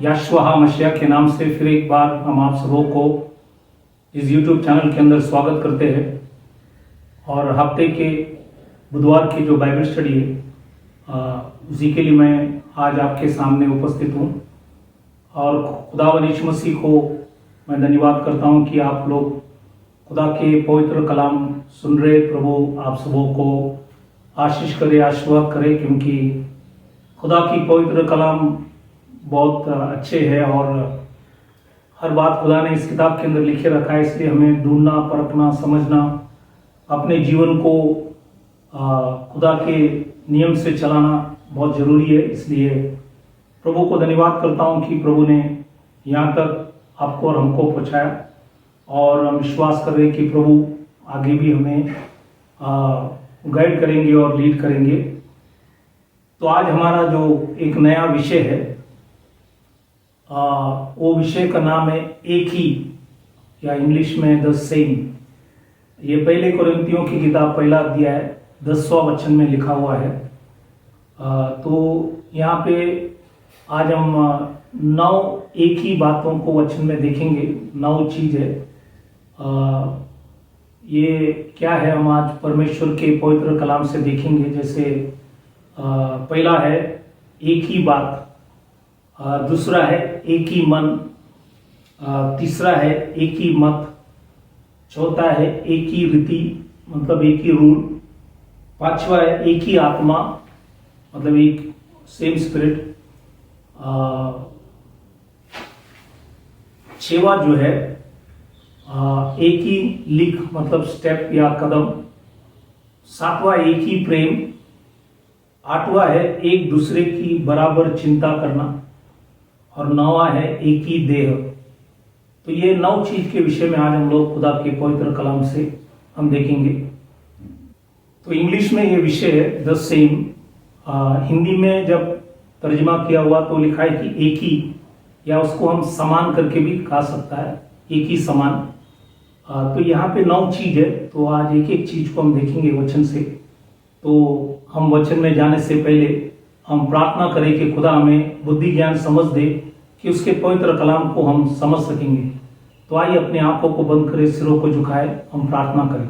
याशुआ मसीह के नाम से फिर एक बार हम आप सबों को इस YouTube चैनल के अंदर स्वागत करते हैं। और हफ्ते के बुधवार की जो बाइबल स्टडी है उसी के लिए मैं आज आपके सामने उपस्थित हूँ। और खुदावंद यीशु मसीह को मैं धन्यवाद करता हूँ कि आप लोग खुदा के पवित्र कलाम सुन रहे। प्रभु आप सबों को आशीष करे, आशीर्वाद करे, क्योंकि खुदा की पवित्र कलाम बहुत अच्छे है और हर बात खुदा ने इस किताब के अंदर लिखे रखा है। इसलिए हमें ढूंढना, परखना, समझना, अपने जीवन को खुदा के नियम से चलाना बहुत ज़रूरी है। इसलिए प्रभु को धन्यवाद करता हूँ कि प्रभु ने यहाँ तक आपको और हमको पहुँचाया। और हम विश्वास कर रहे हैं कि प्रभु आगे भी हमें गाइड करेंगे और लीड करेंगे। तो आज हमारा जो एक नया विषय है वो विषय का नाम है एक ही, या इंग्लिश में द सेम। ये पहले कोरिन्थियों की किताब पहला अध्याय 10वां वचन में लिखा हुआ है। तो यहाँ पे आज हम 9 एक ही बातों को वचन में देखेंगे। 9 चीज़ है। ये क्या है, हम आज परमेश्वर के पवित्र कलाम से देखेंगे। जैसे पहला है एक ही बात, दूसरा है एक ही मन, तीसरा है एक ही मत, चौथा है एक ही रीति मतलब एक ही रूल, पांचवा है एक ही आत्मा मतलब एक सेम स्पिरिट, छवा जो है एक ही लिख मतलब स्टेप या कदम, सातवां एक ही प्रेम, आठवां है एक दूसरे की बराबर चिंता करना, और 9वां है एक ही देह। तो ये 9 चीज के विषय में आज हम लोग खुदा के पवित्र कलाम से हम देखेंगे। तो इंग्लिश में ये विषय है द सेम। हिंदी में जब तर्जमा किया हुआ तो लिखा है कि एक ही, या उसको हम समान करके भी कहा सकता है, एक ही समान। तो यहाँ पे 9 चीज है। तो आज एक एक चीज को हम देखेंगे वचन से। तो हम वचन में जाने से पहले हम प्रार्थना करें कि खुदा हमें बुद्धि ज्ञान समझ दे कि उसके पवित्र कलाम को हम समझ सकेंगे। तो आइए अपने आंखों को बंद करें, सिरों को झुकाए, हम प्रार्थना करें।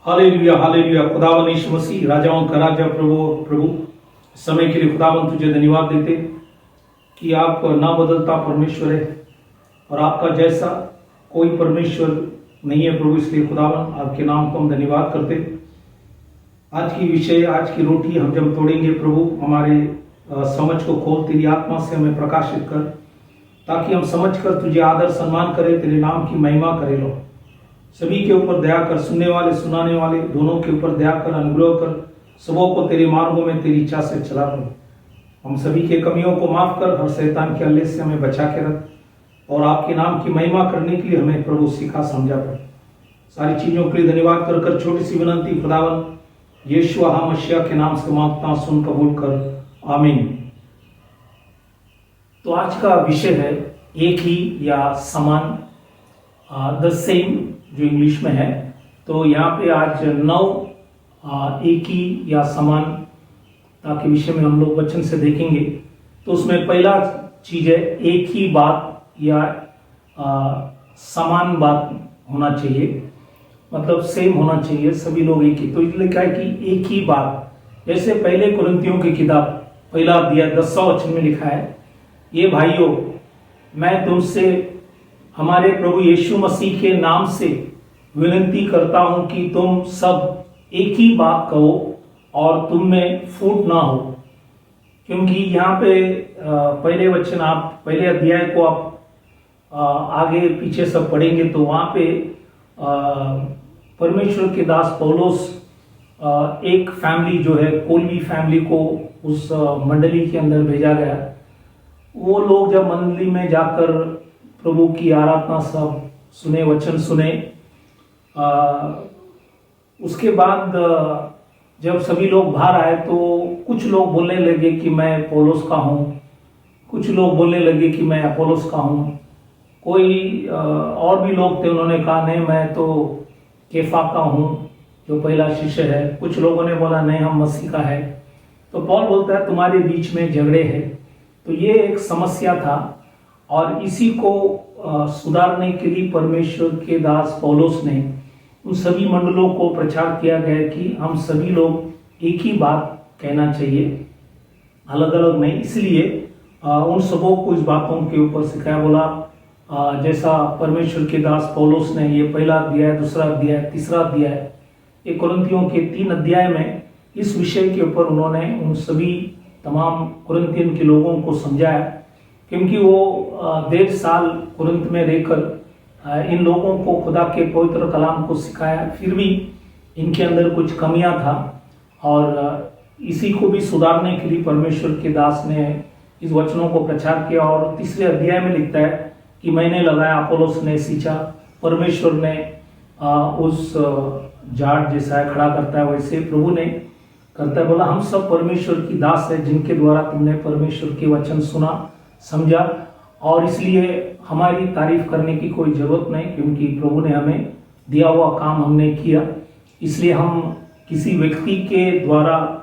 Hallelujah, hallelujah. खुदावंद यीशु मसीह, राजाओं का राजा, प्रभु समय के लिए खुदावंद तुझे धन्यवाद देते कि आप ना बदलता परमेश्वर है और आपका जैसा कोई परमेश्वर नहीं है प्रभु। इसलिए खुदावंद आपके नाम को हम धन्यवाद करते। आज की विषय, आज की रोटी हम जब तोड़ेंगे प्रभु, हमारे समझ को खोल, तेरी आत्मा से हमें प्रकाशित कर, ताकि हम समझकर तुझे आदर सम्मान करें, तेरे नाम की महिमा करें। लो सभी के ऊपर दया कर, सुनने वाले सुनाने वाले दोनों के ऊपर दया कर, अनुग्रह कर, सबों को तेरे मार्गों में तेरी इच्छा से चला कर। हम सभी के कमियों को माफ कर, हर शैतान के हल्ले से हमें बचा के रख, और आपके नाम की महिमा करने के लिए हमें प्रभु सिखा समझा कर। सारी चीजों के लिए धन्यवाद कर छोटी सी विनंती खुदावन यीशु मसीह के नाम से मांगता, सुन कबूल कर, आमीन। तो आज का विषय है एक ही या समान, द सेम जो इंग्लिश में है। तो यहाँ पे आज 9 एक ही या समानता के विषय में हम लोग वचन से देखेंगे। तो उसमें पहला चीज है एक ही बात या समान बात होना चाहिए, मतलब सेम होना चाहिए, सभी लोग एक ही। तो इसलिए क्या है कि एक ही बात, जैसे पहले कोरिन्थियों की किताब पहला अध्याय 10वां वचन में लिखा है, ये भाइयों मैं तुमसे हमारे प्रभु यीशु मसीह के नाम से विनती करता हूं कि तुम सब एक ही बात कहो और तुम में फूट ना हो। क्योंकि यहाँ पे पहले वचन, आप पहले अध्याय को आप आगे पीछे सब पढ़ेंगे तो वहां पे परमेश्वर के दास पौलुस एक फैमिली जो है कोलवी फैमिली को उस मंडली के अंदर भेजा गया। वो लोग जब मंडली में जाकर प्रभु की आराधना सब सुने, वचन सुने, उसके बाद जब सभी लोग बाहर आए तो कुछ लोग बोलने लगे कि मैं पौलुस का हूँ, कुछ लोग बोलने लगे कि मैं अपोलोस का हूँ, कोई और भी लोग थे उन्होंने कहा नहीं मैं तो केफा का हूँ जो पहला शिष्य है। कुछ लोगों ने बोला नहीं हम मसीह का है। तो पौल बोलता है तुम्हारे बीच में झगड़े हैं, तो ये एक समस्या था और इसी को सुधारने के लिए परमेश्वर के दास पौलुस ने उन सभी मंडलों को प्रचार किया गया कि हम सभी लोग एक ही बात कहना चाहिए, अलग अलग नहीं। इसलिए उन सबों को इस बातों के ऊपर सिखाया, बोला जैसा परमेश्वर के दास पौलुस ने ये पहला अध्याय, दूसरा अध्याय, तीसरा अध्याय, ये कुरिन्थियों के 3 अध्याय में इस विषय के ऊपर उन्होंने उन सभी तमाम कुरिन्थियन के लोगों को समझाया, क्योंकि वो 1.5 साल कुरिन्थ में रहकर इन लोगों को खुदा के पवित्र कलाम को सिखाया, फिर भी इनके अंदर कुछ कमियां था और इसी को भी सुधारने के लिए परमेश्वर के दास ने इस वचनों को प्रचार किया। और तीसरे अध्याय में लिखता है कि मैंने लगाया, अपोलोस ने सींचा, परमेश्वर ने उस झाड़ जैसा है खड़ा करता है, वैसे प्रभु ने करता है। बोला हम सब परमेश्वर की दास है जिनके द्वारा तुमने परमेश्वर के वचन सुना, समझा, और इसलिए हमारी तारीफ करने की कोई जरूरत नहीं, क्योंकि प्रभु ने हमें दिया हुआ काम हमने किया। इसलिए हम किसी व्यक्ति के द्वारा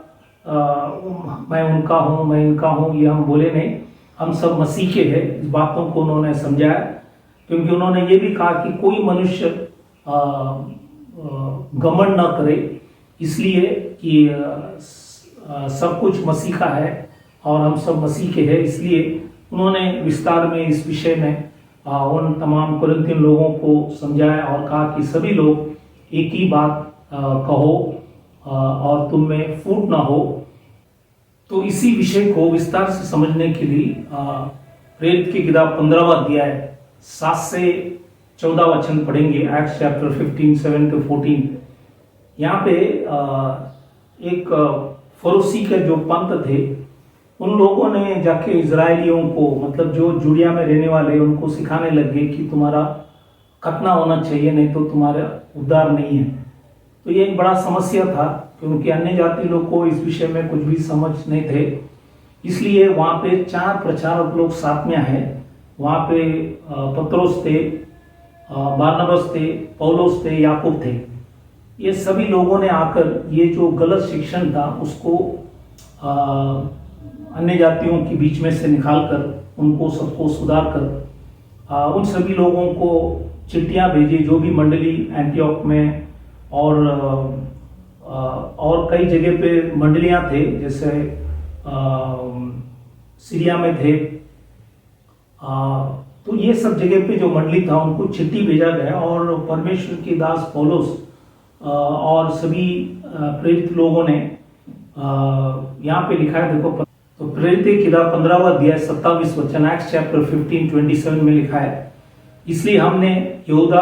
मैं उनका हूँ, मैं इनका हूँ, ये हम बोले नहीं, हम सब मसीह के हैं। इस बातों को उन्होंने समझाया, क्योंकि उन्होंने ये भी कहा कि कोई मनुष्य घमंड न करे, इसलिए कि सब कुछ मसीह का है और हम सब मसीह के हैं। इसलिए उन्होंने विस्तार में इस विषय में उन तमाम कुरिन्थियन लोगों को समझाया और कहा कि सभी लोग एक ही बात कहो और तुम में फूट ना हो। तो इसी विषय को विस्तार से समझने के लिए प्रेरित की किताब 15वां अध्याय 7 से 14 वचन पढ़ेंगे। Acts chapter 15 7 to 14। यहाँ पे एक फरोसी के जो पंत थे, उन लोगों ने जाके इजरायलियों को, मतलब जो जूडिया में रहने वाले, उनको सिखाने लगे कि तुम्हारा खतना होना चाहिए, नहीं तो तुम्हारा उद्धार नहीं है। तो ये एक बड़ा समस्या था, क्योंकि अन्य जाति लोग को इस विषय में कुछ भी समझ नहीं थे। इसलिए वहाँ पे 4 प्रचारक लोग साथ में आए। वहाँ पे पत्रोस थे, बारनबास थे, पौलुस थे, याकूब थे। ये सभी लोगों ने आकर ये जो गलत शिक्षण था उसको अन्य जातियों के बीच में से निकालकर उनको सबको सुधार कर उन सभी लोगों को चिट्ठियाँ भेजी, जो भी मंडली एंटियोक में और कई जगह पे मंडलियां थे, जैसे सीरिया में थे। तो ये सब जगह पे जो मंडली था उनको चिट्ठी भेजा गया और परमेश्वर के दास पौलुस और सभी प्रेरित लोगों ने यहाँ पे लिखा है, देखो। तो प्रेरित की किताब 15वां अध्याय 27 वचन, एक्ट्स चैप्टर 15:27 में लिखा है, इसलिए हमने यहूदा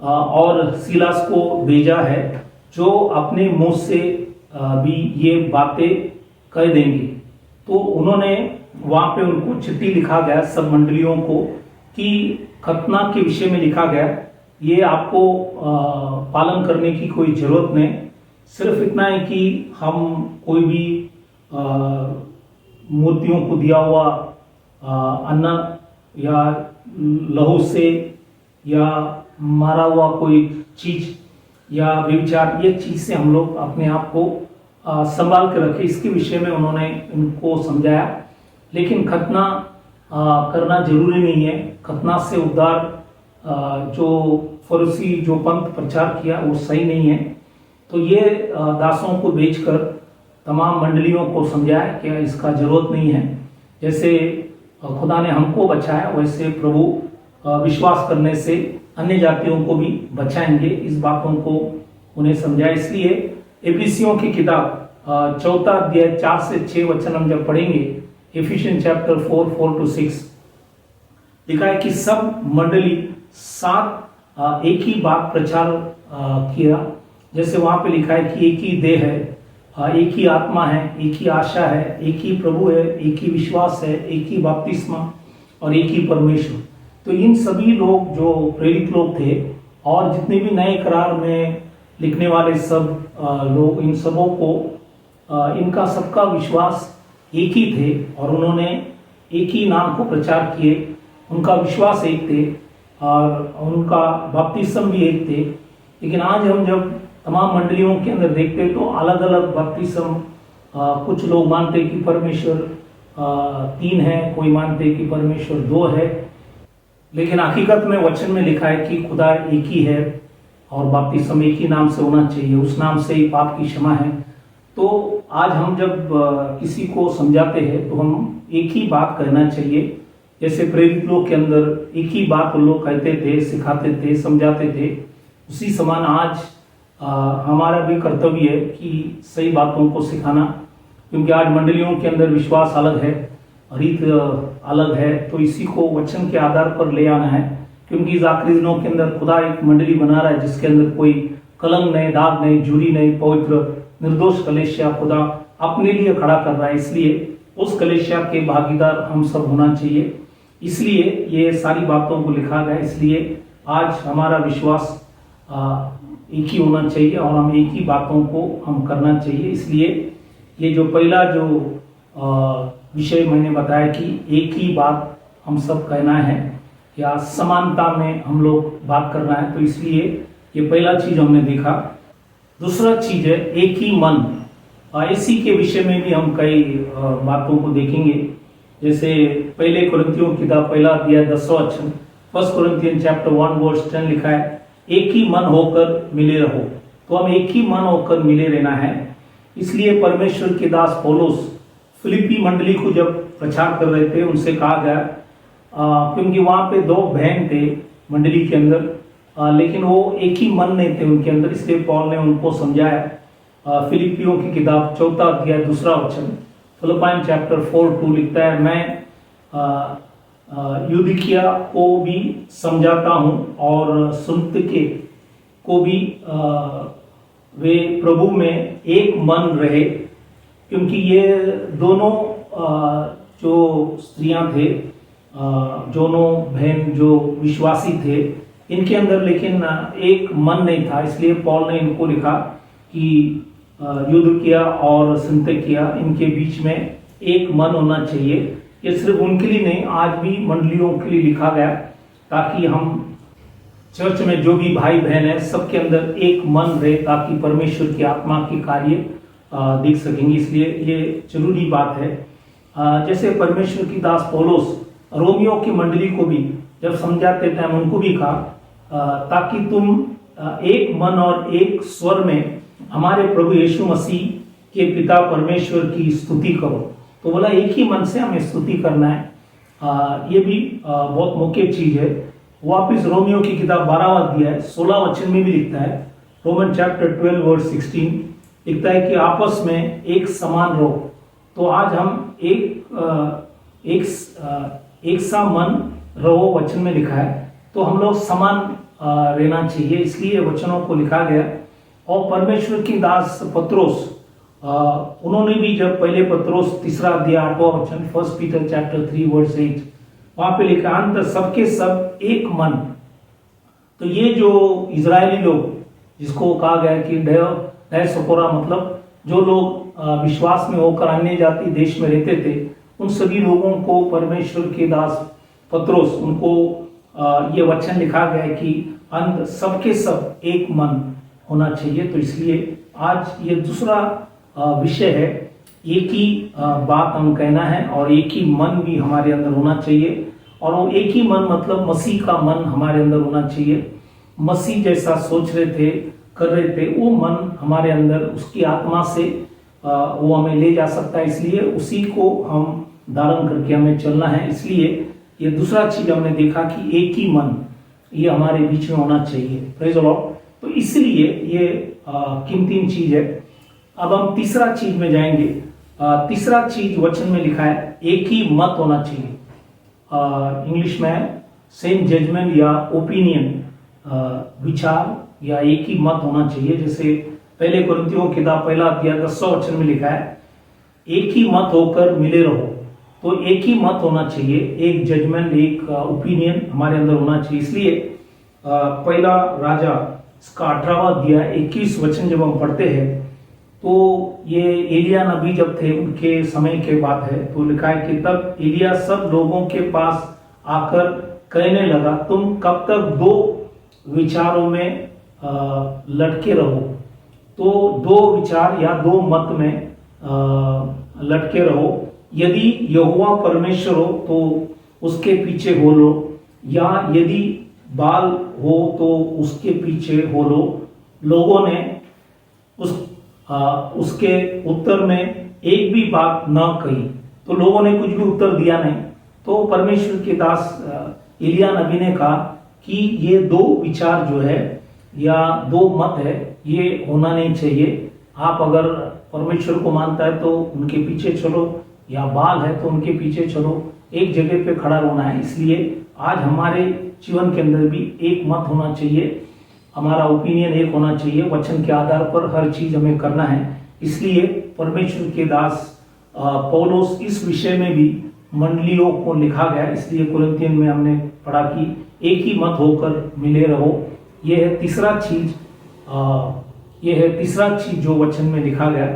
और सीलास को भेजा है, जो अपने मुंह से भी ये बातें कह देंगे। तो उन्होंने वहां पे उनको चिट्ठी लिखा गया सब मंडलियों को कि खतना के विषय में लिखा गया, ये आपको पालन करने की कोई जरूरत नहीं, सिर्फ इतना है कि हम कोई भी मूर्तियों को दिया हुआ अन्न या लहू से या मारा हुआ कोई चीज या व्यभिचार, ये चीज से हम लोग अपने आप को संभाल के रखें, इसके विषय में उन्होंने इनको समझाया। लेकिन खतना करना जरूरी नहीं है। खतना से उद्धार जो फरीसी जो पंथ प्रचार किया वो सही नहीं है। तो ये दासों को बेचकर तमाम मंडलियों को समझाया कि इसका जरूरत नहीं है। जैसे खुदा ने हमको बचाया, वैसे प्रभु विश्वास करने से अन्य जातियों को भी बचाएंगे। इस बातों को उन्हें समझाया। इसलिए एफिसियों की किताब 4 अध्याय 4 से 6 वचन हम जब पढ़ेंगे, एफिशियन चैप्टर 4:4-6 लिखा है कि सब मंडली साथ एक ही बात प्रचार किया। जैसे वहां पे लिखा है कि एक ही देह है, एक ही आत्मा है, एक ही आशा है, एक ही प्रभु है, एक ही विश्वास है, एक ही बपतिस्मा और एक ही परमेश्वर। तो इन सभी लोग जो प्रेरित लोग थे और जितने भी नए करार में लिखने वाले सब लोग, इन सबों को इनका सबका विश्वास एक ही थे और उन्होंने एक ही नाम को प्रचार किए। उनका विश्वास एक थे और उनका बपतिस्म भी एक थे। लेकिन आज हम जब तमाम मंडलियों के अंदर देखते तो अलग अलग बपतिस्म, कुछ लोग मानते कि परमेश्वर तीन है, कोई मानते हैं कि परमेश्वर दो है, लेकिन हकीकत में वचन में लिखा है कि खुदा एक ही है और बपतिस्मा एक ही नाम से होना चाहिए, उस नाम से ही पाप की क्षमा है। तो आज हम जब किसी को समझाते हैं तो हम एक ही बात कहना चाहिए। जैसे प्रेरित लोग के अंदर एक ही बात लोग कहते थे, सिखाते थे, समझाते थे, उसी समान आज हमारा भी कर्तव्य है कि सही बातों को सिखाना, क्योंकि आज मंडलियों के अंदर विश्वास अलग है, रीत अलग है। तो इसी को वचन के आधार पर ले आना है, क्योंकि इस आखिरी दिनों के अंदर खुदा एक मंडली बना रहा है जिसके अंदर कोई कलंक नहीं, दाग नहीं, झुरी नहीं, पवित्र निर्दोष कलेशिया खुदा अपने लिए खड़ा कर रहा है। इसलिए उस कलेशिया के भागीदार हम सब होना चाहिए, इसलिए ये सारी बातों को लिखा गया। इसलिए आज हमारा विश्वास एक ही होना चाहिए और हम एक ही बातों को हम करना चाहिए। इसलिए ये जो पहला जो विषय मैंने बताया कि एक ही बात हम सब कहना है या समानता में हम लोग बात करना है, तो इसलिए ये पहला चीज हमने देखा। दूसरा चीज है एक ही मन। इसी के विषय में भी हम कई बातों को देखेंगे। जैसे पहले कुरिन्थियों की किताब पहला अध्याय 10वां वचन, 1 Corinthians chapter 1 verse 10 लिखा है, एक ही मन होकर मिले रहो। तो हम एक ही मन होकर मिले रहना है। इसलिए परमेश्वर के दास पौलुस फिलिपी मंडली को जब प्रचार कर रहे थे, उनसे कहा गया, क्योंकि वहां पे 2 बहन थे मंडली के अंदर, लेकिन वो एक ही मन नहीं थे उनके अंदर, इसलिए पौल ने उनको समझाया। फिलिपियों की किताब 4 अध्याय 2 वचन, फिलिपियन चैप्टर 4:2 लिखता है, मैं यूदिकिया को भी समझाता हूं और सुन्तुके को भी वे प्रभु में एक मन रहे, क्योंकि ये दोनों जो स्त्रियां थे, दोनों बहन जो विश्वासी थे, इनके अंदर लेकिन एक मन नहीं था। इसलिए पौल ने इनको लिखा कि यूदिकिया और सुन्तुकिया, इनके बीच में एक मन होना चाहिए। ये सिर्फ उनके लिए नहीं, आज भी मंडलियों के लिए लिखा गया, ताकि हम चर्च में जो भी भाई बहन है सबके अंदर एक मन रहे, ताकि परमेश्वर की आत्मा के कार्य देख सकेंगे। इसलिए ये जरूरी बात है। जैसे परमेश्वर की दास पौलुस रोमियो की मंडली को भी जब समझाते टाइम उनको भी कहा, ताकि तुम एक मन और एक स्वर में हमारे प्रभु यीशु मसीह के पिता परमेश्वर की स्तुति करो। तो बोला एक ही मन से हमें स्तुति करना है। ये भी बहुत मुख्य चीज है। वापिस रोमियो की किताब 12वां अध्याय 16 वचन में भी लिखता है, रोमन चैप्टर 12 वर्स 16 लिखता है कि आपस में एक समान रहो। तो आज हम एक सा मन रहो वचन में लिखा है, तो हम लोग समान रहना चाहिए, इसलिए वचनों को लिखा गया। और परमेश्वर की दास पत्रोस, उन्होंने भी जब पहले पत्रोस 3 अध्याय 8वां वचन, 1 पीटर चैप्टर 3 वर्स 8, वहां पे लिखा अंत सबके सब एक मन। तो ये जो इजरायली लोग, जिसको कहा गया कि डायस्पोरा, मतलब जो लोग विश्वास में होकर अन्य जाति देश में रहते थे, उन सभी लोगों को परमेश्वर के दास पत्रोस, उनको ये वचन लिखा गया है कि अंत सबके सब एक मन होना चाहिए। तो इसलिए आज ये दूसरा विषय है, एक ही बात हम कहना है और एक ही मन भी हमारे अंदर होना चाहिए। और वो एक ही मन मतलब मसीह का मन हमारे अंदर होना चाहिए। मसीह जैसा सोच रहे थे, कर रहे थे, वो मन हमारे अंदर, उसकी आत्मा से वो हमें ले जा सकता है। इसलिए उसी को हम धारण करके हमें चलना है। इसलिए ये दूसरा चीज हमने देखा कि एक ही मन ये हमारे बीच में होना चाहिए। Praise the Lord. तो इसलिए ये कीमती चीज है। अब हम तीसरा चीज में जाएंगे। तीसरा चीज वचन में लिखा है, एक ही मत होना चाहिए। इंग्लिश में सेम जजमेंट या ओपिनियन, विचार या एक ही मत होना चाहिए। जैसे पहले कुरिन्थियों की किताब 1 अध्याय 10वां वचन में लिखा है, एक ही मत होकर मिले रहो। तो एक ही मत होना चाहिए, एक जजमेंट, एक ओपिनियन हमारे अंदर होना चाहिए। इसलिए पहला राजा इसका 18वां अध्याय 21 वचन जब हम पढ़ते हैं, तो ये एलिया नबी जब थे उनके समय के बात है। तो लिखा है कि तब एलिया सब लोगों के पास आकर कहने लगा, तुम कब तक 2 विचारों में लटके रहो। तो 2 विचार या 2 मत में लटके रहो। यदि यहोवा परमेश्वर हो तो उसके पीछे हो लो, या यदि बाल हो तो उसके पीछे हो लो। लोगों ने उसके उत्तर में एक भी बात न कही, तो लोगों ने कुछ भी उत्तर दिया नहीं। तो परमेश्वर के दास एलिय्याह नबी ने कहा कि ये दो विचार जो है या दो मत है, ये होना नहीं चाहिए। आप अगर परमेश्वर को मानता है तो उनके पीछे चलो, या बाल है तो उनके पीछे चलो, एक जगह पे खड़ा होना है। इसलिए आज हमारे जीवन के अंदर भी एक मत होना चाहिए, हमारा ओपिनियन एक होना चाहिए, वचन के आधार पर हर चीज हमें करना है। इसलिए परमेश्वर के दास पौलुस इस विषय में भी मंडलियों को लिखा गया। इसलिए कुरिन्थियन में हमने पढ़ा कि एक ही मत होकर मिले रहो। यह है तीसरा चीज जो वचन में लिखा गया।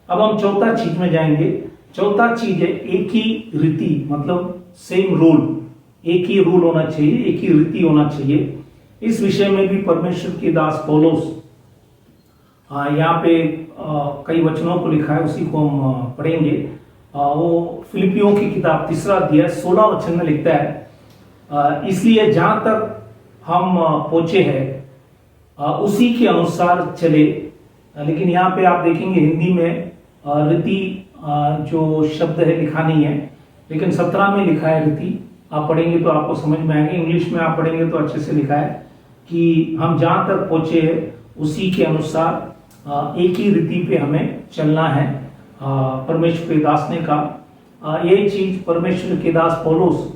अब हम चौथा चीज में जाएंगे। चौथा चीज है एक ही रीति, मतलब सेम रूल, एक ही रूल होना चाहिए, एक ही रीति होना चाहिए। इस विषय में भी परमेश्वर के दास पौलुस यहाँ पे कई वचनों को लिखा है, उसी को हम पढ़ेंगे। वो फिलिपियों की किताब 3 अध्याय 16 वचन में लिखता है, इसलिए जहां तक हम पहुंचे हैं उसी के अनुसार चले। लेकिन यहाँ पे आप देखेंगे हिंदी में रीति जो शब्द है लिखा नहीं है, लेकिन 17 में लिखा है रीति। आप पढ़ेंगे तो आपको समझ में आएंगे। इंग्लिश में आप पढ़ेंगे तो अच्छे से लिखा है कि हम जहां तक पहुंचे हैं उसी के अनुसार एक ही रीति पे हमें चलना है। परमेश्वर के दास ने कहा ये चीज परमेश्वर के दास पौलुस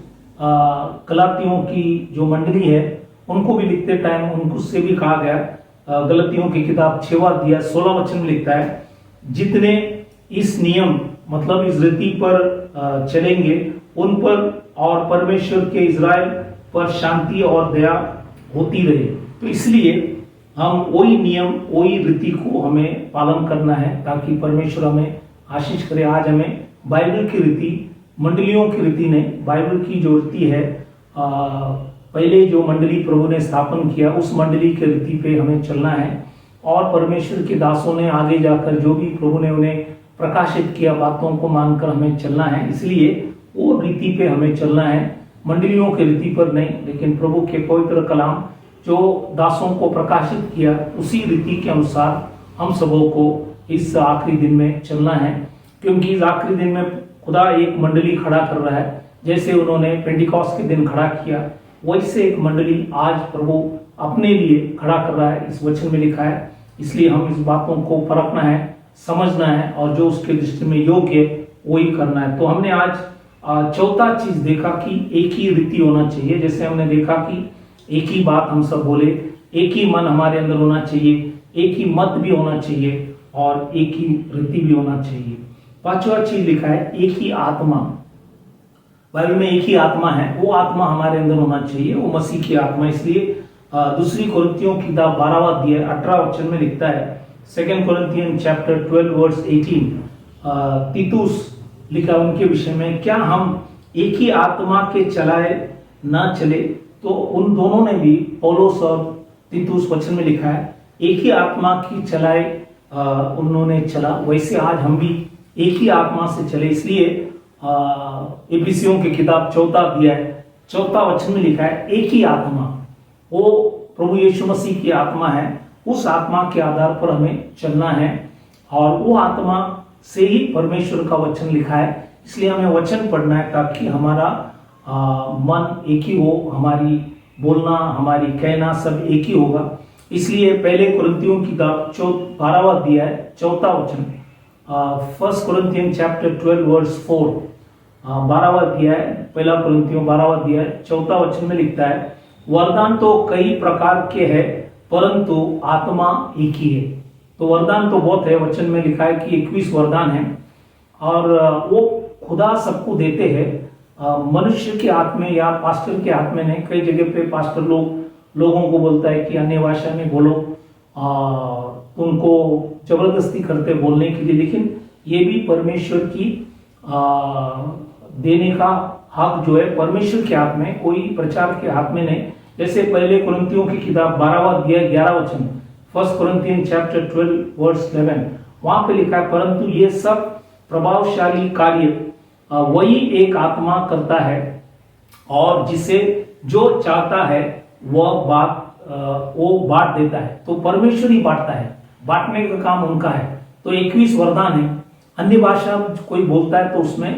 गलातियों की जो मंडली है उनको भी लिखते टाइम उनको से भी कहा गया। गलातियों की किताब 6 अध्याय 16 वचन में लिखता है, जितने इस नियम मतलब इस रीति पर चलेंगे उन पर और परमेश्वर के इज़राइल पर शांति और दया होती रहे। तो इसलिए हम वही नियम वही रीति को हमें पालन करना है ताकि परमेश्वर हमें आशीष करे। आज हमें बाइबल की रीति, मंडलियों की रीति नहीं, बाइबल की जो रीति है, पहले जो मंडली प्रभु ने स्थापन किया उस मंडली के रीति पे हमें चलना है। और परमेश्वर के दासों ने आगे जाकर जो भी प्रभु ने उन्हें प्रकाशित किया बातों को मानकर हमें चलना है। इसलिए वो रीति पे हमें चलना है, मंडलियों के रीति पर नहीं, लेकिन प्रभु के पवित्र कलाम जो दासों को प्रकाशित किया उसी रीति के अनुसार हम सबों को इस आखिरी दिन में चलना है। क्योंकि इस आखिरी दिन में खुदा एक मंडली खड़ा कर रहा है, जैसे उन्होंने पेंटिकॉस्ट के दिन खड़ा किया वैसे एक मंडली आज प्रभु अपने लिए खड़ा कर रहा है, इस वचन में लिखा है। इसलिए हम इस बातों को परखना है, समझना है और जो उसके दृष्टि में योग्य है वही करना है। तो हमने आज चौथा चीज देखा कि एक ही रीति होना चाहिए। जैसे हमने देखा कि एक ही बात हम सब बोले, एक ही मन हमारे अंदर होना चाहिए, एक ही मत भी होना चाहिए और एक ही रीति भी होना चाहिए। पांचवा चीज लिखा है एक ही आत्मा। बाइबल में एक ही आत्मा है, वो आत्मा हमारे अंदर होना चाहिए, वो मसीह की आत्मा। इसलिए दूसरी कुरिन्थियों की किताब 12 अध्याय 18 वचन में लिखता है, 2 Corinthians chapter 12 verse 18, तीतुस लिखा उनके विषय में, क्या हम एक ही आत्मा के चलाए ना चले। तो उन दोनों ने भी, पौलुस और तीतुस वचन में लिखा है एक ही आत्मा की चलाए उन्होंने चला, वैसे आज हम भी एक ही आत्मा से चले। इसलिए इफिसियों की किताब 4 अध्याय 4 वचन में लिखा है एक ही आत्मा, वो प्रभु यीशु मसीह की आत्मा है, उस आत्मा के आधार पर हमें चलना है और वो आत्मा से ही परमेश्वर का वचन लिखा है। इसलिए हमें वचन पढ़ना है ताकि हमारा मन एक ही हो, हमारी बोलना हमारी कहना सब एक ही होगा। इसलिए पहले कुरिन्थियों की किताब 12 अध्याय 4 वचन, 1 Corinthians chapter 12 verse 4, 12 अध्याय, पहला कुरिन्थियों 12 अध्याय 4 वचन में लिखता है, वरदान तो कई प्रकार के हैं परंतु आत्मा एक ही है। तो वरदान तो बहुत है, वचन में लिखा है कि 21 वरदान है और वो खुदा सबको देते हैं, मनुष्य के हाथ में या पास्टर के हाथ में नहीं। कई जगह पे पास्टर लोगों को बोलता है कि अन्य भाषा में बोलो, उनको जबरदस्ती करते बोलने के लिए, लेकिन ये भी परमेश्वर की देने का हक जो है परमेश्वर के हाथ में, कोई प्रचार के हाथ में नहीं। जैसे पहले कुरिन्थियों की किताब 12 अध्याय 11 वचन, 1 Corinthians chapter 12 verse 11, वहां पे लिखा है, परंतु ये सब प्रभावशाली कार्य वही एक आत्मा करता है और जिसे जो चाहता है वह वो बांट देता है। तो परमेश्वर ही बांटता है, बांटने का काम उनका है। तो 21 वरदान है। अन्य भाषा कोई बोलता है तो उसमें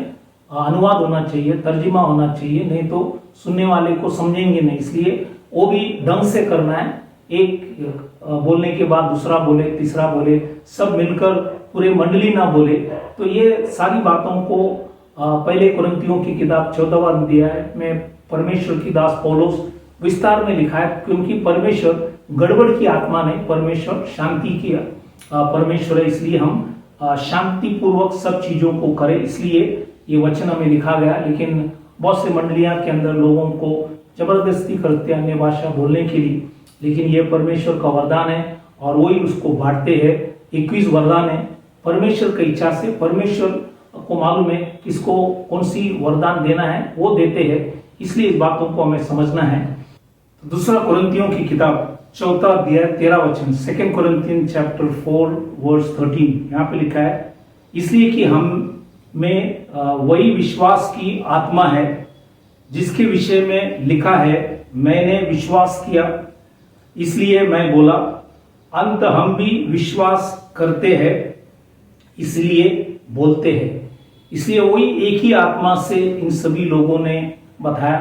अनुवाद होना चाहिए, तर्जुमा होना चाहिए, नहीं तो सुनने वाले को समझेंगे नहीं। इसलिए वो भी ढंग से करना है। एक बोलने के बाद दूसरा बोले, तीसरा बोले, सब मिलकर पूरे मंडली ना बोले। तो ये सारी बातों को पहले कुरिन्थियों की किताब 14वां अध्याय में परमेश्वर की दास पौलुस विस्तार में लिखा है, क्योंकि परमेश्वर गड़बड़ की आत्मा नहीं, परमेश्वर शांति की परमेश्वर है। इसलिए हम शांतिपूर्वक सब चीजों को करें, इसलिए ये वचन हमें लिखा गया। लेकिन बहुत से मंडलियां के अंदर लोगों को जबरदस्ती करते हैं अन्य भाषा बोलने के लिए, लेकिन ये परमेश्वर का वरदान है और वही उसको बांटते हैं। 21 वरदान है परमेश्वर की इच्छा से, परमेश्वर को मालूम है किसको कौन सी वरदान देना है, वो देते हैं। इसलिए इस बातों को हमें समझना है। दूसरा कुरिन्थियों की किताब 4 अध्याय 13 वचन, 2 कोरिन्थियन चैप्टर 4 वर्स 13, यहाँ पे लिखा है, इसलिए कि हम में वही विश्वास की आत्मा है जिसके विषय में लिखा है, मैंने विश्वास किया इसलिए मैं बोला, अंत हम भी विश्वास करते हैं इसलिए बोलते हैं। इसलिए वही एक ही आत्मा से इन सभी लोगों ने बताया।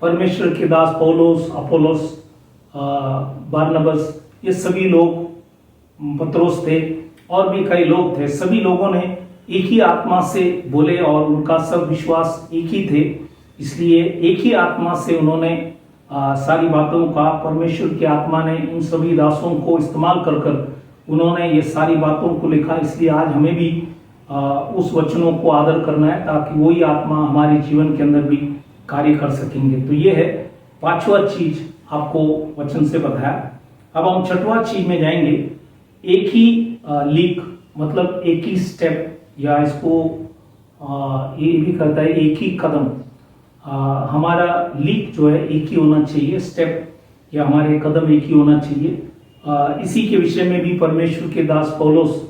परमेश्वर के दास पौलुस, अपोलोस, बारनबास, ये सभी लोग, पत्रोस थे और भी कई लोग थे, सभी लोगों ने एक ही आत्मा से बोले और उनका सब विश्वास एक ही थे। इसलिए एक ही आत्मा से उन्होंने सारी बातों का, परमेश्वर की आत्मा ने इन सभी दासों को इस्तेमाल कर उन्होंने ये सारी बातों को लिखा। इसलिए आज हमें भी उस वचनों को आदर करना है ताकि वही आत्मा हमारे जीवन के अंदर भी कार्य कर सकेंगे। तो ये है 5वां चीज आपको वचन से बताया। अब हम 6वां चीज में जाएंगे। एक ही लीक मतलब एक ही स्टेप, या इसको ये भी कहता है एक ही कदम। हमारा लीक जो है एक ही होना चाहिए, स्टेप या हमारे कदम एक ही होना चाहिए। इसी के विषय में भी परमेश्वर के दास पौलुस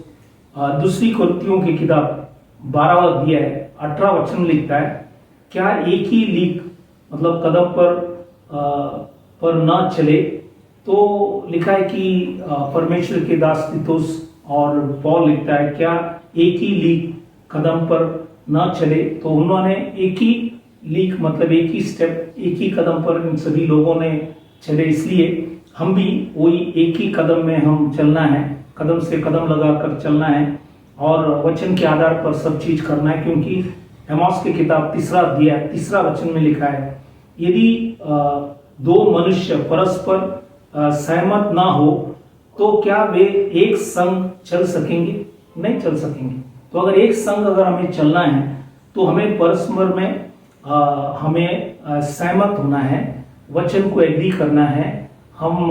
दूसरी कुरिन्थियों की किताब 12वां अध्याय 18 वचन लिखता है, क्या एक ही लीक मतलब कदम पर न चले। तो लिखा है कि परमेश्वर के दास तीतुस और पौल लिखता है, क्या एक ही लीक कदम पर न चले। तो उन्होंने एक ही लीक मतलब एक ही स्टेप, एक ही कदम पर इन सभी लोगों ने चले। इसलिए हम भी वही एक ही कदम में हम चलना है, कदम से कदम लगाकर चलना है और वचन के आधार पर सब चीज करना है। क्योंकि एमोस की किताब 3 अध्याय 3 वचन में लिखा है, यदि दो मनुष्य परस्पर सहमत ना हो तो क्या वे एक संग चल सकेंगे? नहीं चल सकेंगे। तो अगर एक संग अगर हमें चलना है तो हमें परस्पर में हमें सहमत होना है, वचन को एग्री करना है, हम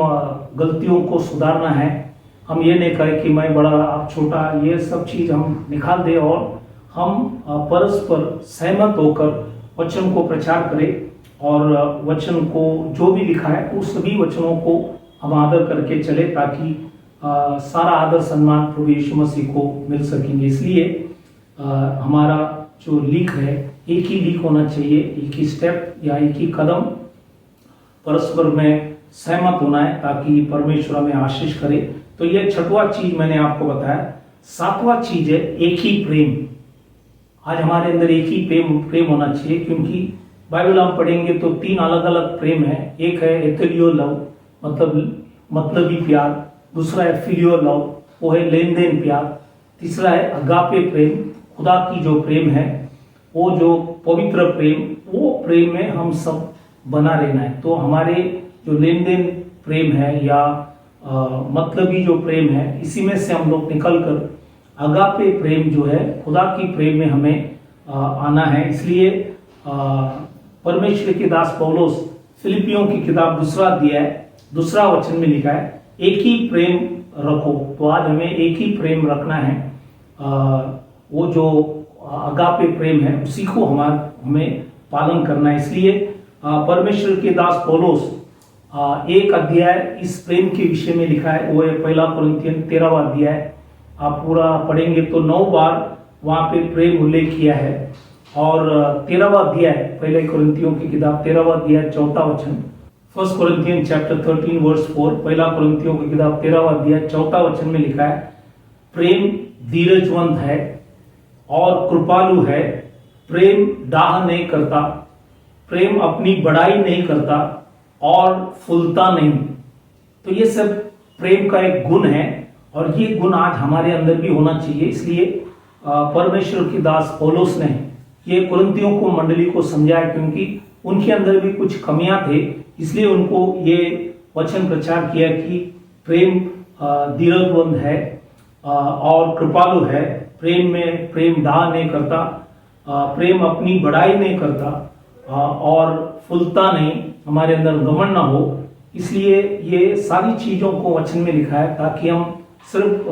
गलतियों को सुधारना है। हम ये नहीं कहें कि मैं बड़ा आप छोटा, ये सब चीज हम निकाल दे और हम परस्पर सहमत होकर वचन को प्रचार करें और वचन को जो भी लिखा है उस सभी वचनों को हम आदर करके चले, ताकि सारा आदर सम्मान प्रभु यीशु मसीह को मिल सकेंगे। इसलिए हमारा जो लीक है एक ही लीक होना चाहिए, एक ही स्टेप या एक ही कदम परस्पर में सहमत होना है ताकि परमेश्वर हमें आशीष करे। तो ये 6वां चीज मैंने आपको बताया। 7वां चीज है एक ही प्रेम। आज हमारे अंदर एक ही प्रेम होना चाहिए, क्योंकि बाइबल हम पढ़ेंगे तो 3 अलग अलग प्रेम है। एक है एथेलियो लव मतलबी प्यार, दूसरा है फिलियो लव, वो है लेन देन प्यार, तीसरा है अगापे प्रेम, खुदा की जो प्रेम है, वो जो पवित्र प्रेम, वो प्रेम में हम सब बना रहना है। तो हमारे जो लेन देन प्रेम है या मतलबी जो प्रेम है, इसी में से हम लोग निकलकर अगापे प्रेम जो है खुदा की प्रेम में हमें आना है। इसलिए परमेश्वर के दास पौलुस फिलिपियों की किताब 2 अध्याय 2 वचन में लिखा है, एक ही प्रेम रखो। तो आज हमें एक ही प्रेम रखना है, वो जो अगापे प्रेम है उसी को हमें पालन करना है। इसलिए परमेश्वर के दास पौलुस 1 अध्याय इस प्रेम के विषय में लिखा है, वो है 1 कुरिन्थियन 13वां अध्याय। आप पूरा पढ़ेंगे तो 9 बार वहां पे प्रेम उल्लेख किया है। और 13वां अध्याय, पहले कुरिन्थियों की किताब 13वां अध्याय 4वां वचन, फर्स्ट कोरिन्थियन चैप्टर 13 वर्स 4, पहला कुरिन्थियों की किताब 13वां अध्याय 4वां वचन में लिखा है, प्रेम धीरजवंत है और कृपालु है, प्रेम डाह नहीं करता, प्रेम अपनी बड़ाई नहीं करता और फूलता नहीं। तो ये सब प्रेम का एक गुण है और ये गुण आज हमारे अंदर भी होना चाहिए। इसलिए परमेश्वर की दास पौलुस ने ये कुरिन्थियों को मंडली को समझाया, क्योंकि उनके अंदर भी कुछ कमियां थे, इसलिए उनको ये वचन प्रचार किया कि प्रेम धीरजवंत है और कृपालु है, प्रेम में प्रेम डाह नहीं करता, प्रेम अपनी बड़ाई नहीं करता और फूलता नहीं, हमारे अंदर घमंड ना हो। इसलिए ये सारी चीजों को वचन में लिखा है ताकि हम सिर्फ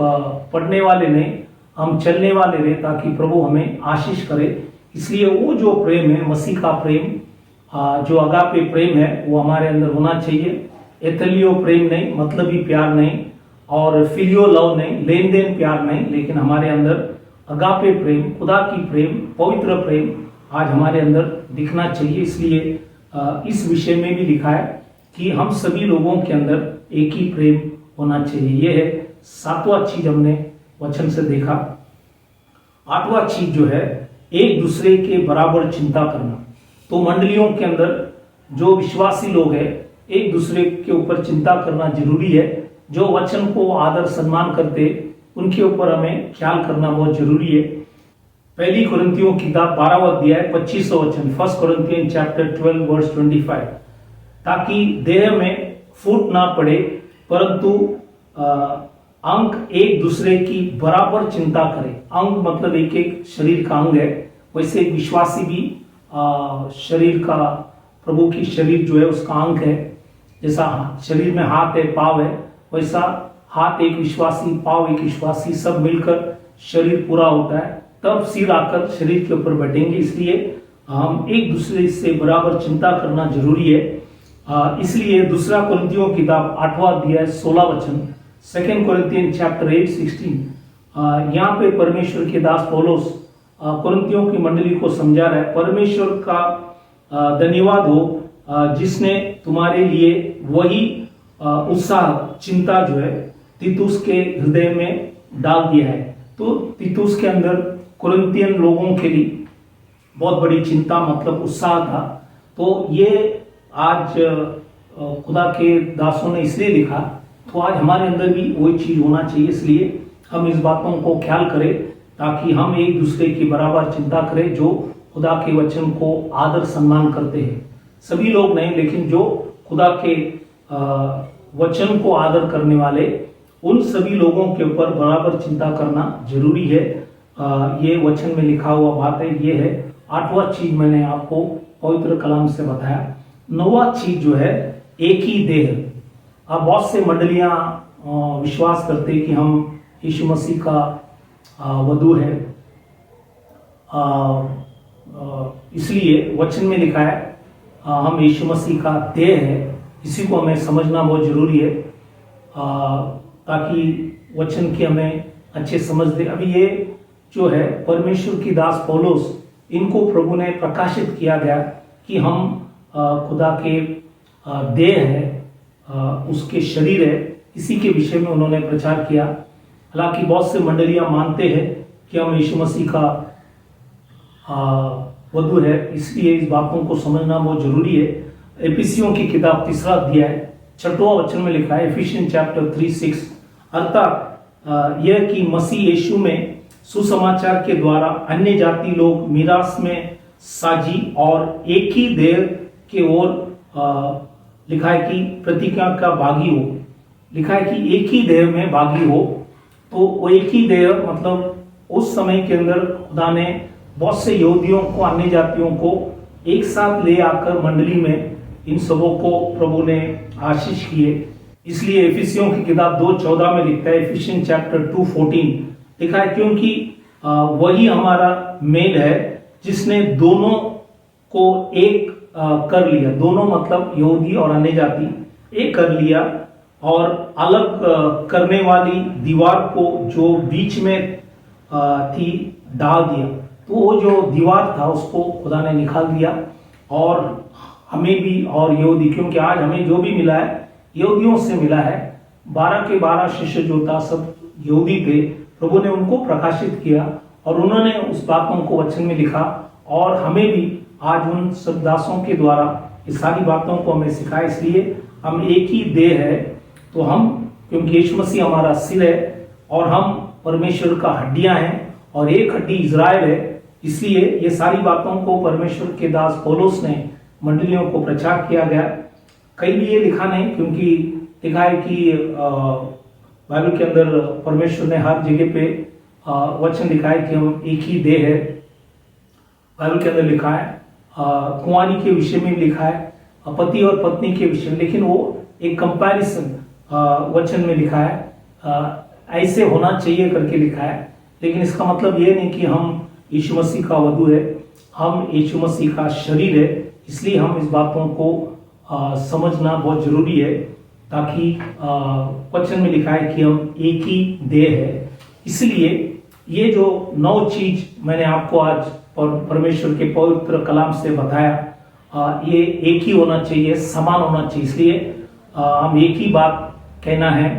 पढ़ने वाले नहीं, हम चलने वाले रहे, ताकि प्रभु हमें आशीष करे। इसलिए वो जो प्रेम है, मसीह का प्रेम, जो अगापे प्रेम है, वो हमारे अंदर होना चाहिए। एथलियो प्रेम नहीं, मतलबी प्यार नहीं, और फिलियो लव नहीं, लेन देन प्यार नहीं, लेकिन हमारे अंदर अगापे प्रेम, खुदा की प्रेम, पवित्र प्रेम आज हमारे अंदर दिखना चाहिए। इसलिए इस विषय में भी लिखा है कि हम सभी लोगों के अंदर एक ही प्रेम होना चाहिए। यह है 7वां चीज हमने वचन से देखा। 8वां चीज जो है, एक दूसरे के बराबर चिंता करना। तो मंडलियों के अंदर जो विश्वासी लोग हैं, एक दूसरे के ऊपर चिंता करना जरूरी है। जो वचन को आदर सम्मान करते, उनके ऊपर हमें ख्याल करना बहुत जरूरी है। पहली कुरिन्थियों की किताब 12वां अध्याय 25वां वचन, फर्स्ट कोरिन्थियन चैप्टर 12 वर्स 25, ताकि देह में फूट ना पड़े, परंतु अंग एक दूसरे की बराबर चिंता करे। अंग मतलब एक एक शरीर का अंग है, वैसे एक विश्वासी भी शरीर का, प्रभु की शरीर जो है उसका अंग है। जैसा शरीर में हाथ है, पाव है, वैसा हाथ एक विश्वासी, पाव एक विश्वासी, सब मिलकर शरीर पूरा होता है, तब सिर आकर शरीर के ऊपर बैठेंगे। इसलिए हम एक दूसरे से बराबर चिंता करना जरूरी है। इसलिए दूसरा कुरिन्थियों की किताब 8वां अध्याय 16 वचन, सेकेंड कोरिन्थियन चैप्टर 8:16, यहाँ पे परमेश्वर के दास पौलुस कुरिन्थियों की मंडली को समझा रहा है। परमेश्वर का धन्यवाद हो जिसने तुम्हारे लिए वही उत्साह, चिंता जो है तीतुस के हृदय में डाल दिया है। तो तीतुस के अंदर कुरिन्थियन लोगों के लिए बहुत बड़ी चिंता मतलब उत्साह था। तो ये आज खुदा के दासों ने इसलिए लिखा, तो आज हमारे अंदर भी वही चीज होना चाहिए। इसलिए हम इस बातों को ख्याल करें ताकि हम एक दूसरे की बराबर चिंता करें, जो खुदा के वचन को आदर सम्मान करते हैं। सभी लोग नहीं, लेकिन जो खुदा के वचन को आदर करने वाले, उन सभी लोगों के ऊपर बराबर चिंता करना जरूरी है। ये वचन में लिखा हुआ बात है। ये है 8वां चीज मैंने आपको पवित्र कलाम से बताया। 9वां चीज जो है, एक ही देह। अब बहुत से मंडलियां विश्वास करते कि हम यीशु मसीह का वधु है, इसलिए वचन में लिखा है हम यीशु मसीह का देह है। इसी को हमें समझना बहुत जरूरी है ताकि वचन की हमें अच्छे समझ दे। अभी ये जो है परमेश्वर की दास पौलुस, इनको प्रभु ने प्रकाशित किया गया कि हम खुदा के देह है, उसके शरीर है। इसी के विषय में उन्होंने प्रचार किया। हालांकि बहुत से मंडलियां मानते हैं कि हम यीशु मसीह का वधु है, इसलिए इस बातों को समझना बहुत जरूरी है। एफिसियों की किताब 3 अध्याय 6वां वचन में लिखा है, एफिशियन चैप्टर 3:6, अर्थात यह कि मसीह यीशु में सुसमाचार के द्वारा अन्य जाति लोग मीरास में साझी और एक ही देह के ओर लिखा है कि प्रतिज्ञा का भागी हो। लिखा है कि एक ही देह में भागी हो। तो वो एक ही देह मतलब उस समय के अंदर खुदा ने बहुत से यहूदियों को, अन्य जातियों को एक साथ ले आकर मंडली में इन सबों को प्रभु ने आशीष किए। इसलिए एफिसियों की किताब 2:14 में लिखता है, एफिशियन चैप्टर 2:14 लिखा है, क्योंकि वही हमारा मेल है जिसने दोनों को एक कर लिया। दोनों मतलब यहूदी और अन्य जाति एक कर लिया और अलग करने वाली दीवार को जो बीच में थी डाल दिया। तो वो जो दीवार था उसको खुदा ने निकाल दिया, और हमें भी और यहूदी, क्योंकि आज हमें जो भी मिला है यहूदियों से मिला है। 12 के 12 शिष्य जो था सब यहूदी थे। प्रभु ने उनको प्रकाशित किया और उन्होंने उस बातों को वचन में लिखा, और हमें भी आज उन सब दासों के द्वारा ये सारी बातों को हमें सिखाया। इसलिए हम एक ही देह है, तो हम, क्योंकि यीशु मसीह हमारा सिर है और हम परमेश्वर का हड्डियां हैं, और एक हड्डी इज़राइल है। इसलिए ये सारी बातों को परमेश्वर के दास पौलुस ने मंडलियों को प्रचार किया गया। कहीं भी ये लिखा नहीं, क्योंकि लिखा है कि बाइबल के अंदर परमेश्वर ने हर जगह पे वचन लिखा है कि हम एक ही देह है। बाइबल के अंदर लिखा है कुंवारी के विषय में लिखा है, पति और पत्नी के विषय में, लेकिन वो एक कंपैरिजन वचन में लिखा है, ऐसे होना चाहिए करके लिखा है। लेकिन इसका मतलब ये नहीं कि हम यीशु मसीह का वधू है, हम यीशु मसीह का शरीर है। इसलिए हम इस बातों को समझना बहुत जरूरी है, ताकि वचन में लिखा है कि हम एक ही देह है। इसलिए ये जो 9 चीज मैंने आपको आज परमेश्वर के पवित्र कलाम से बताया, ये एक ही होना चाहिए, समान होना चाहिए। इसलिए हम एक ही बात कहना है।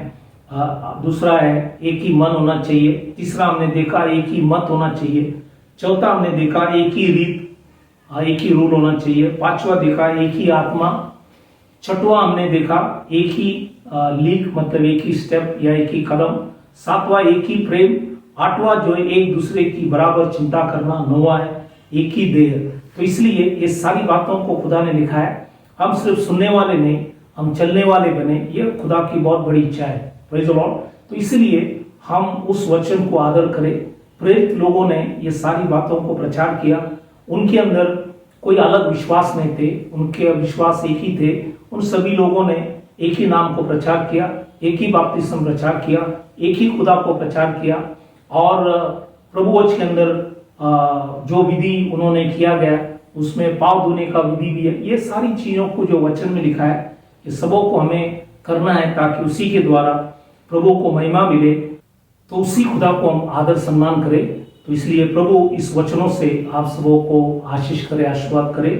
दूसरा है एक ही मन होना चाहिए। तीसरा हमने देखा एक ही मत होना चाहिए। चौथा हमने देखा एक ही रीत, एक ही रूल होना चाहिए। पांचवा देखा एक ही आत्मा। छठवां हमने देखा एक ही लीक, मतलब एक ही स्टेप या एक ही कदम। सातवां एक ही प्रेम। आठवां जो है एक दूसरे की बराबर चिंता करना। नौवां है एक ही देह। तो इसलिए ये सारी बातों को खुदा ने लिखा है। हम सिर्फ सुनने वाले नहीं, हम चलने वाले बने, ये खुदा की बहुत बड़ी इच्छा है। Praise the Lord. तो इसलिए हम उस वचन को आदर करें। प्रेरित लोगों ने ये सारी बातों को प्रचार किया। उनके अंदर कोई अलग विश्वास नहीं थे, उनके विश्वास एक ही थे। उन सभी लोगों ने एक ही नाम को प्रचार किया, एक ही बपतिस्मा प्रचार किया, एक ही खुदा को प्रचार किया। और प्रभुवच के अंदर जो विधि उन्होंने किया गया, उसमें पाँव धोने का विधि भी है। ये सारी चीजों को जो वचन में लिखा है, ये सबों को हमें करना है, ताकि उसी के द्वारा प्रभु को महिमा मिले, तो उसी खुदा को हम आदर सम्मान करें। तो इसलिए प्रभु इस वचनों से आप सबों को आशीष करे, आशीर्वाद करे।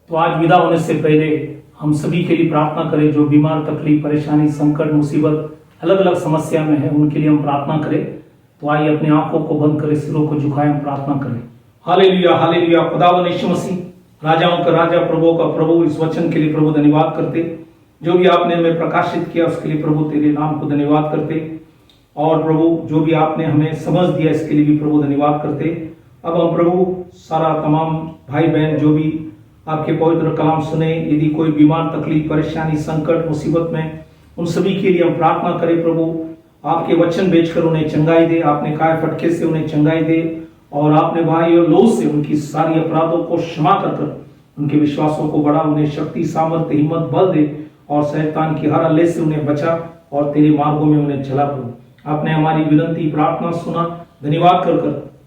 तो आज विदा होने से पहले हम सभी के लिए प्रार्थना करें। जो बीमार, तकलीफ, परेशानी, संकट, मुसीबत, अलग अलग समस्या में है, उनके लिए हम प्रार्थना करें। तो आइए अपनी आंखों को बंद करें, सिरों को झुकाएं, हम प्रार्थना करें। Hallelujah, hallelujah. खुदावन यीशु मसीह, राजाओं का राजा, प्रभु का प्रभु, इस वचन के लिए प्रभु धन्यवाद करते। जो भी आपने हमें प्रकाशित किया उसके लिए प्रभु तेरे नाम को धन्यवाद करते। और प्रभु जो भी आपने हमें समझ दिया इसके लिए भी प्रभु धन्यवाद करते। अब हम प्रभु सारा तमाम भाई बहन जो भी आपके पवित्र कलाम सुने, यदि कोई बीमार, तकलीफ, परेशानी, संकट, मुसीबत में, उन सभी के लिए हम प्रार्थना करें। प्रभु आपके वचन बेचकर उन्हें चंगाई दे। आपने काय फटके से उन्हें चंगाई दे, और आपने भाई और लोह से उनकी सारी अपराधों को क्षमा कर उनके विश्वासों को बढ़ा, उन्हें शक्ति, सामर्थ्य, हिम्मत, बल दे, और शैतान की हर हल्ले से उन्हें बचा, और तेरे मार्गों में उन्हें चला। प्रभु आपने हमारी विनती, प्रार्थना सुना। धन्यवाद कर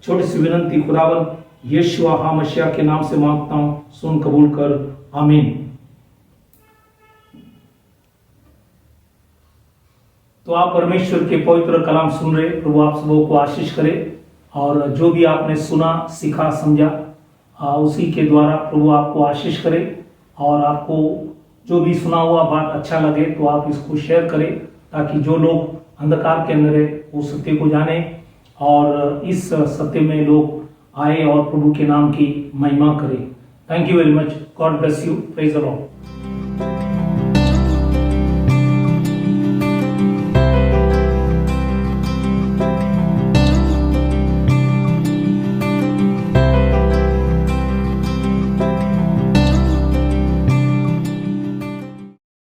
छोटी सी विनती खुदावन यीशु मसीह के नाम से मांगता हूं, सुन कबूल कर, आमीन। तो आप परमेश्वर के पवित्र कलाम सुन रहे। प्रभु आप सबों को आशीष करे, और जो भी आपने सुना, सीखा, समझा, उसी के द्वारा प्रभु आपको आशीष करे। और आपको जो भी सुना हुआ बात अच्छा लगे तो आप इसको शेयर करें, ताकि जो लोग अंधकार के अंदर है वो सत्य को जाने, और इस सत्य में लोग आए और प्रभु के नाम की महिमा करें। Thank you very much. God bless you. Praise the Lord.